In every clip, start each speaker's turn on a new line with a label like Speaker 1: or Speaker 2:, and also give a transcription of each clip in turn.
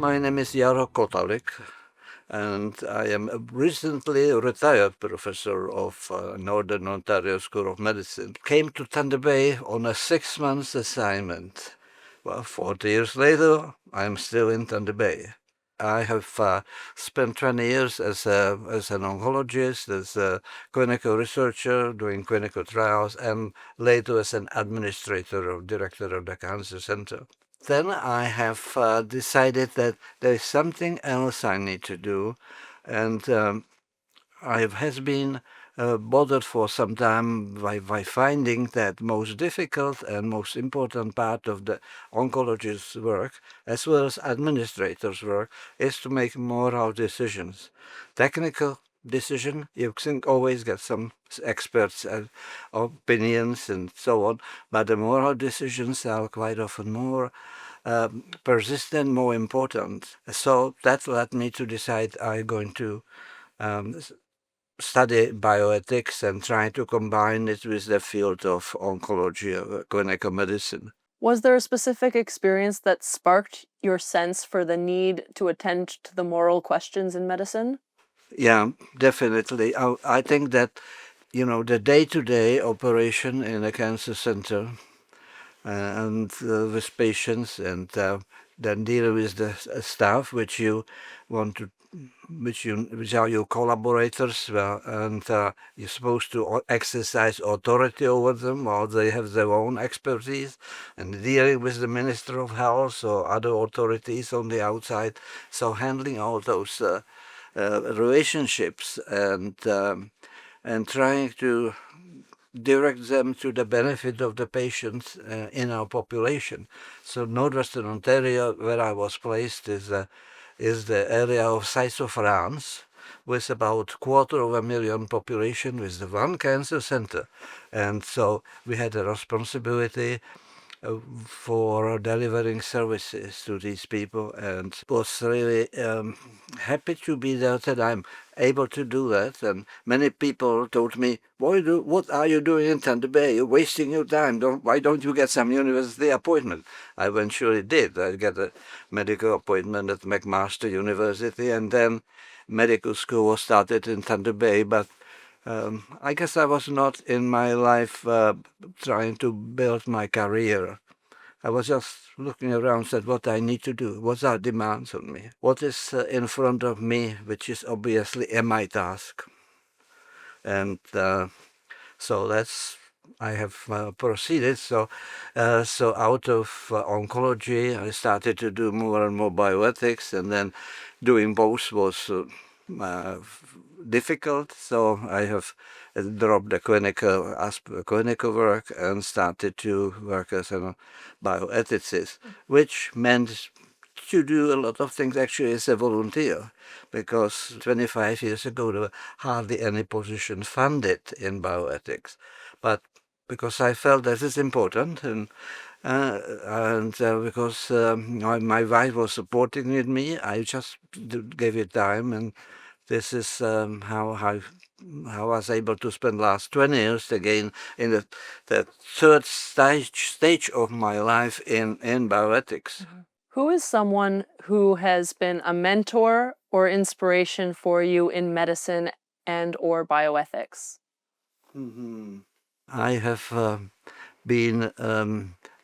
Speaker 1: My name is Jaro Kotalik, and I am a recently retired professor of Northern Ontario School of Medicine. Came to Thunder Bay on a 6-month assignment. Well, 40 years later, I'm still in Thunder Bay. I have spent 20 years as an oncologist, as a clinical researcher, doing clinical trials, and later as an administrator or director of the Cancer Center. Then I have decided that there is something else I need to do, and I has been bothered for some time by finding that most difficult and most important part of the oncologist's work, as well as administrator's work, is to make moral decisions. Technical decision, you can always get some experts' opinions and so on, but the moral decisions are quite often more persistent, more important. So that led me to decide I'm going to study bioethics and try to combine it with the field of oncology or clinical medicine.
Speaker 2: Was there a specific experience that sparked your sense for the need to attend to the moral questions in medicine?
Speaker 1: Yeah, definitely. I think that, the day-to-day operation in a cancer center and with patients and then deal with the staff which you want to which are your collaborators, and you're supposed to exercise authority over them, or they have their own expertise, and dealing with the Minister of Health or other authorities on the outside. So handling all those relationships and trying to direct them to the benefit of the patients in our population. So Northwestern Ontario, where I was placed, is the area of size of France, with about 250,000 population, with the one cancer center. And so we had a responsibility for delivering services to these people, and was really happy to be there that I'm able to do that. And many people told me, what are you doing in Thunder Bay? You're wasting your time. Why don't you get some university appointment? I eventually did. I got a medical appointment at McMaster University, and then medical school was started in Thunder Bay. But I guess I was not in my life trying to build my career. I was just looking around, said what I need to do, what are demands on me, what is in front of me, which is obviously my task. And so I have proceeded. So out of oncology, I started to do more and more bioethics, and then doing both was difficult. So I have dropped the clinical work and started to work as a bioethicist, which meant to do a lot of things actually as a volunteer, because 25 years ago there were hardly any position funded in bioethics. But because I felt that it's important, and because my wife was supporting with me, I just gave it time, and this is how I was able to spend last 20 years again in the third stage of my life in bioethics.
Speaker 2: Mm-hmm. Who is someone who has been a mentor or inspiration for you in medicine and or bioethics?
Speaker 1: Mm-hmm. I have been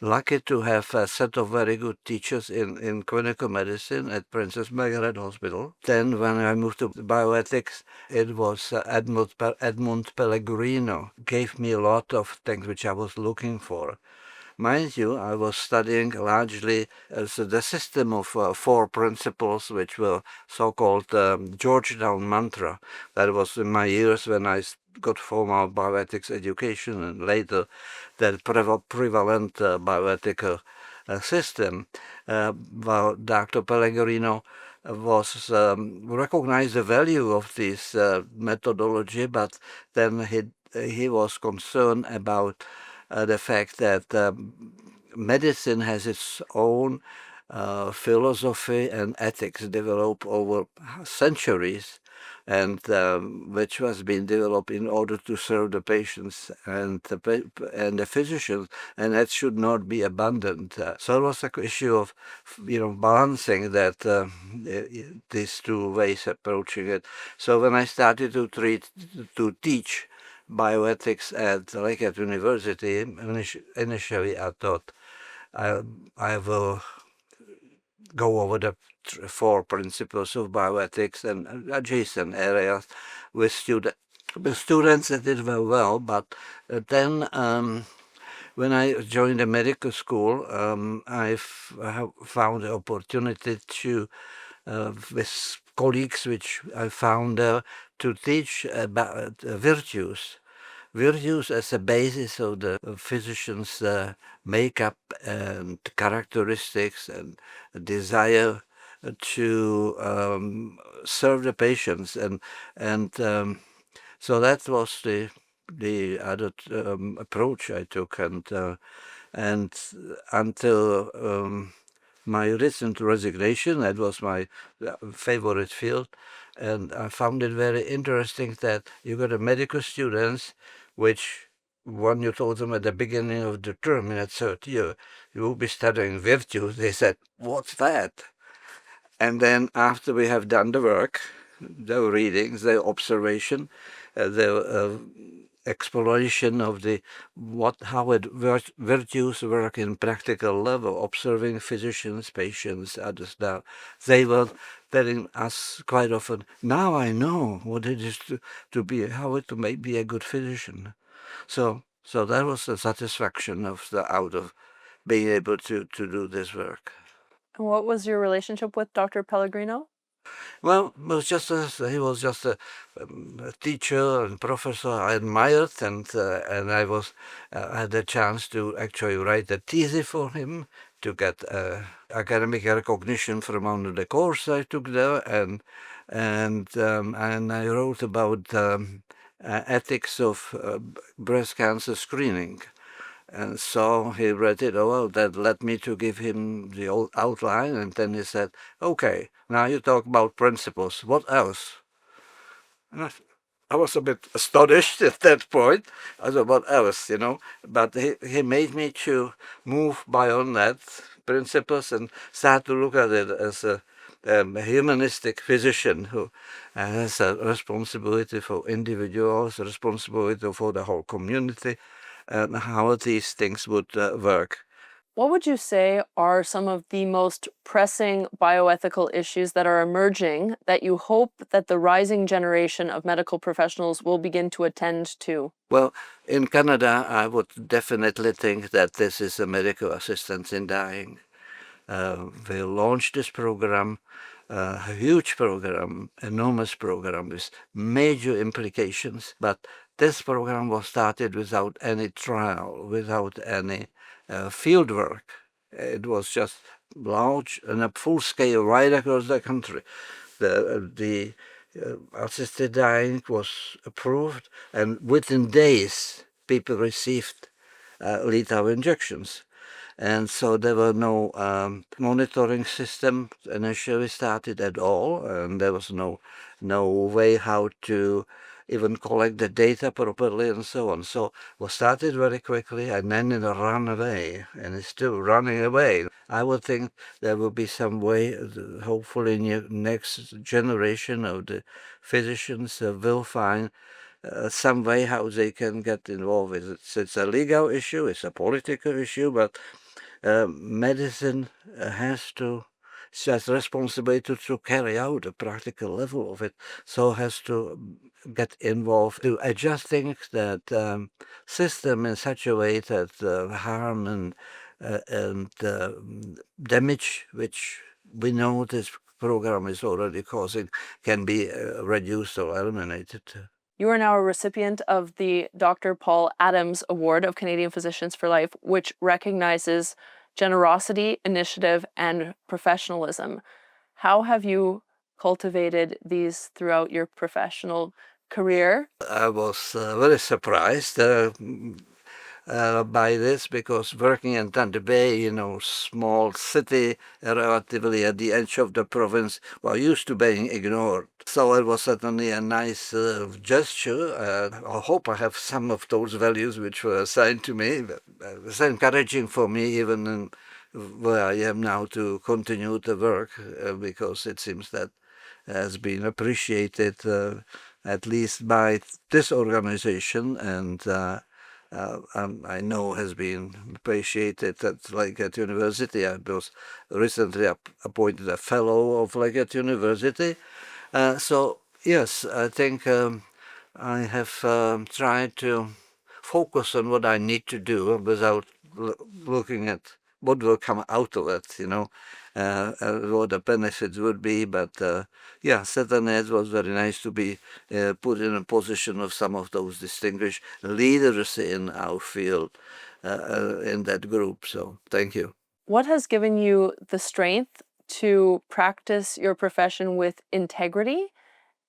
Speaker 1: lucky to have a set of very good teachers in clinical medicine at Princess Margaret Hospital. Then when I moved to bioethics, it was Edmund Pellegrino. Gave me a lot of things which I was looking for. Mind you, I was studying largely as the system of 4 principles, which were so-called Georgetown mantra. That was in my years when I got formal bioethics education, and later that prevalent bioethical system. While Dr. Pellegrino was recognized the value of this methodology, but then he was concerned about the fact that medicine has its own philosophy and ethics developed over centuries, and which was being developed in order to serve the patients and the physicians, and that should not be abandoned. So it was an issue of, balancing that these two ways approaching it. So when I started to teach bioethics at Lakehead University, initially I thought I will go over the four principles of bioethics and adjacent areas with students that did very well. But then when I joined the medical school, I found the opportunity to, with colleagues which I found to teach about virtues. Virtues as a basis of the physician's makeup and characteristics and desire to serve the patients, and so that was the other approach I took, and until my recent resignation, that was my favorite field, and I found it very interesting that you got a medical students, which when you told them at the beginning of the term in the third year, you will be studying virtues, they said, "What's that?" And then after we have done the work, the readings, the observation, the exploration of how virtues work in practical level, observing physicians, patients, others. Now, they were telling us quite often, now I know what it is to be, how to be a good physician. So that was the satisfaction out of being able to do this work.
Speaker 2: And what was your relationship with Dr. Pellegrino?
Speaker 1: Well, he was just a teacher and professor I admired, and I had a chance to actually write a thesis for him to get academic recognition from under the course I took there, and I wrote about ethics of breast cancer screening. And so he read it. Oh, well, that led me to give him the old outline. And then he said, "Okay, now you talk about principles. What else?" And I was a bit astonished at that point. I thought, what else, But he made me to move beyond that principles and start to look at it as a humanistic physician who has a responsibility for individuals, a responsibility for the whole community, and how these things would work.
Speaker 2: What would you say are some of the most pressing bioethical issues that are emerging that you hope that the rising generation of medical professionals will begin to attend to?
Speaker 1: Well, in Canada, I would definitely think that this is a medical assistance in dying. We launched this program, a huge program, enormous program with major implications, but this program was started without any trial, without any field work. It was just large and a full scale right across the country. The assisted dying was approved, and within days, people received lethal injections. And so there were no monitoring system initially started at all, and there was no way how to even collect the data properly and so on. So it was started very quickly, and then it ran away, and it's still running away. I would think there will be some way, hopefully in the next generation of the physicians will find some way how they can get involved with it. So it's a legal issue, it's a political issue, but medicine has responsibility to carry out a practical level of it, so has to get involved to adjusting that system in such a way that harm and damage, which we know this program is already causing, can be reduced or eliminated.
Speaker 2: You are now a recipient of the Dr. Paul Adams Award of Canadian Physicians for Life, which recognizes generosity, initiative, and professionalism. How have you cultivated these throughout your professional career?
Speaker 1: I was very surprised. by this, because working in Thunder Bay, small city, relatively at the edge of the province, used to being ignored. So it was certainly a nice gesture. I hope I have some of those values which were assigned to me. It's encouraging for me, even in where I am now, to continue the work, because it seems that has been appreciated, at least by this organization, and I know has been appreciated at Leggett University. I was recently appointed a fellow of Leggett University. So yes, I think I have tried to focus on what I need to do without looking at what will come out of it, what the benefits would be. But yeah, certainly it was very nice to be put in a position of some of those distinguished leaders in our field, in that group. So thank you.
Speaker 2: What has given you the strength to practice your profession with integrity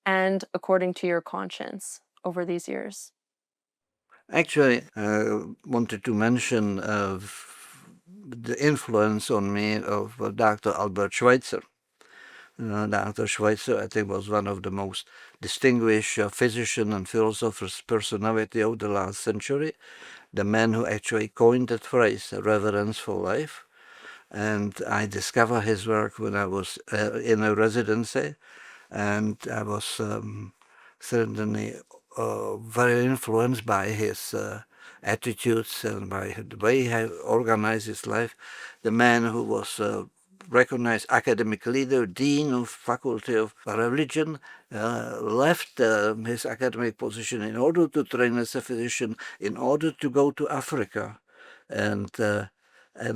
Speaker 2: and according to your conscience over these years?
Speaker 1: Actually, I wanted to mention the influence on me of Dr. Albert Schweitzer. Dr. Schweitzer, I think, was one of the most distinguished physician and philosophers' personality of the last century, the man who actually coined that phrase, reverence for life. And I discovered his work when I was in a residency, and I was certainly very influenced by his attitudes and by the way he organized his life. The man who was recognized academic leader, dean of faculty of religion, left his academic position in order to train as a physician, in order to go to Africa, and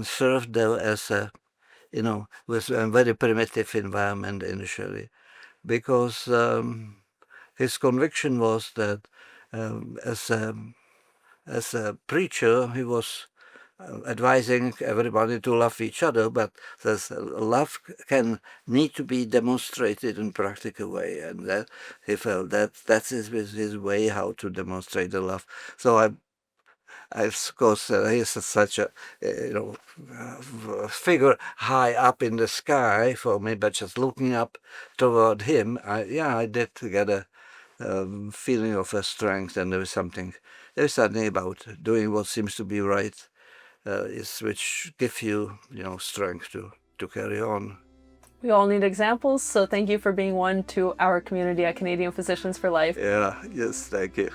Speaker 1: served there as a, with a very primitive environment initially, because his conviction was that as a preacher, he was advising everybody to love each other, but this love can need to be demonstrated in practical way, and that he felt that that's his way how to demonstrate the love. So of course, he's such a figure high up in the sky for me, but just looking up toward him, I did get a feeling of a strength, and there's something about doing what seems to be right, which give you, strength to carry on.
Speaker 2: We all need examples, so thank you for being one to our community at Canadian Physicians for Life.
Speaker 1: Yeah, yes, thank you.